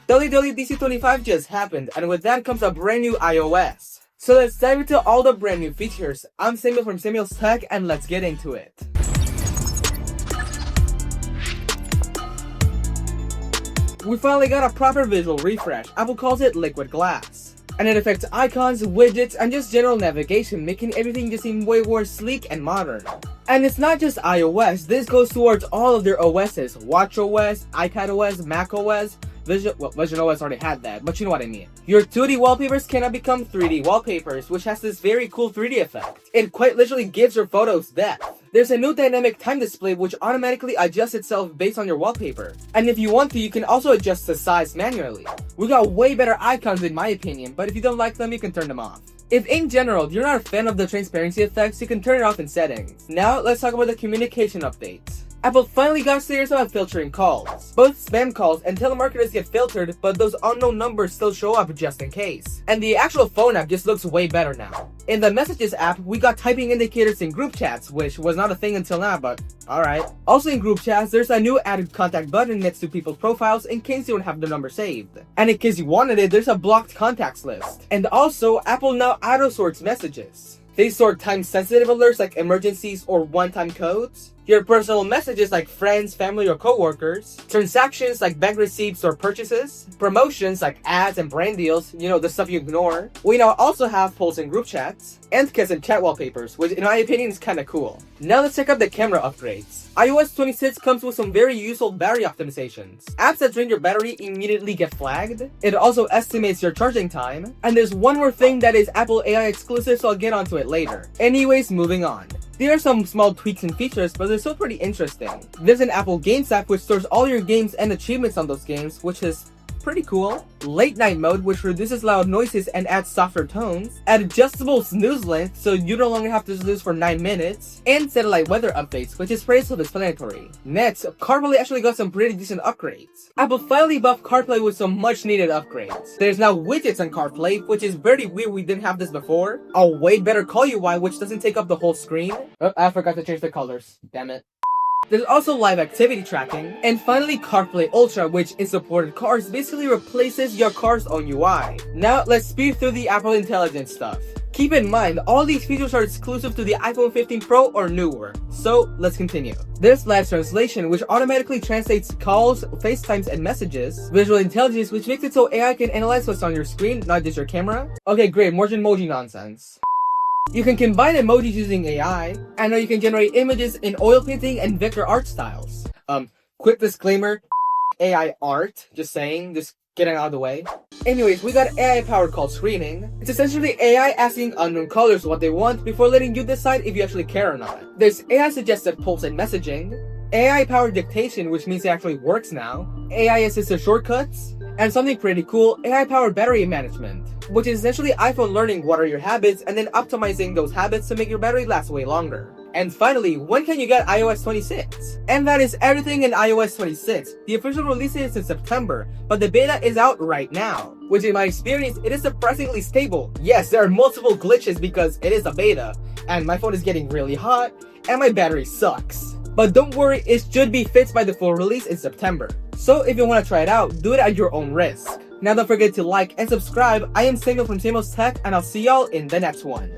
WWDC 25 just happened, and with that comes a brand new iOS. So let's dive into all the brand new features. I'm Samuel from Samuel's Tech, and let's get into it. We finally got a proper visual refresh. Apple calls it Liquid Glass. And it affects icons, widgets, and just general navigation, making everything just seem way more sleek and modern. And it's not just iOS, this goes towards all of their OSs. WatchOS, iPadOS, macOS, VisionOS already had that, but you know what I mean. Your 2D wallpapers cannot become 3D wallpapers, which has this very cool 3D effect. It quite literally gives your photos depth. There's a new dynamic time display which automatically adjusts itself based on your wallpaper. And if you want to, you can also adjust the size manually. We got way better icons in my opinion, but if you don't like them, you can turn them off. If in general you're not a fan of the transparency effects, you can turn it off in settings. Now let's talk about the communication updates. Apple finally got serious about filtering calls. Both spam calls and telemarketers get filtered, but those unknown numbers still show up just in case. And the actual phone app just looks way better now. In the Messages app, we got typing indicators in group chats, which was not a thing until now, but alright. Also in group chats, there's a new added contact button next to people's profiles in case you don't have the number saved. And in case you wanted it, there's a blocked contacts list. And also, Apple now auto-sorts messages. They sort time-sensitive alerts like emergencies or one-time codes, your personal messages like friends, family, or coworkers, transactions like bank receipts or purchases, promotions like ads and brand deals, you know, the stuff you ignore. We now also have polls and group chats, and kids and chat wallpapers, which in my opinion is kinda cool. Now let's check out the camera upgrades. iOS 26 comes with some very useful battery optimizations. Apps that drain your battery immediately get flagged. It also estimates your charging time. And there's one more thing that is Apple AI exclusive, so I'll get onto it later. Anyways, moving on. There are some small tweaks and features, but they're still pretty interesting. There's an Apple Games app which stores all your games and achievements on those games, which is pretty cool. Late night mode, which reduces loud noises and adds softer tones. Adjustable snooze length, so you no longer have to snooze for 9 minutes. And satellite weather updates, which is pretty self-explanatory. Next, CarPlay actually got some pretty decent upgrades. Apple finally buffed CarPlay with some much needed upgrades. There's now widgets on CarPlay, which is very weird we didn't have this before. A way better call UI, which doesn't take up the whole screen. Oh, I forgot to change the colors. Damn it. There's also live activity tracking, and finally CarPlay Ultra, which in supported cars basically replaces your car's own UI. Now let's speed through the Apple Intelligence stuff. Keep in mind, all these features are exclusive to the iPhone 15 Pro or newer, so let's continue. There's live translation, which automatically translates calls, FaceTimes, and messages. Visual intelligence, which makes it so AI can analyze what's on your screen, not just your camera. Okay, great, more emoji nonsense. You can combine emojis using AI, and now you can generate images in oil painting and vector art styles. Quick disclaimer, AI art, just saying, just getting out of the way. Anyways, we got AI-powered call screening. It's essentially AI asking unknown callers what they want before letting you decide if you actually care or not. There's AI-suggested polls and messaging, AI-powered dictation, which means it actually works now, AI-assisted shortcuts, and something pretty cool, AI-powered battery management, which is essentially iPhone learning what are your habits and then optimizing those habits to make your battery last way longer. And finally, when can you get iOS 26? And that is everything in iOS 26. The official release is in September, but the beta is out right now, which in my experience, it is surprisingly stable. Yes, there are multiple glitches because it is a beta, and my phone is getting really hot, and my battery sucks. But don't worry, it should be fixed by the full release in September. So if you want to try it out, do it at your own risk. Now don't forget to like and subscribe. I am Samuel from Samuel's Tech, and I'll see y'all in the next one.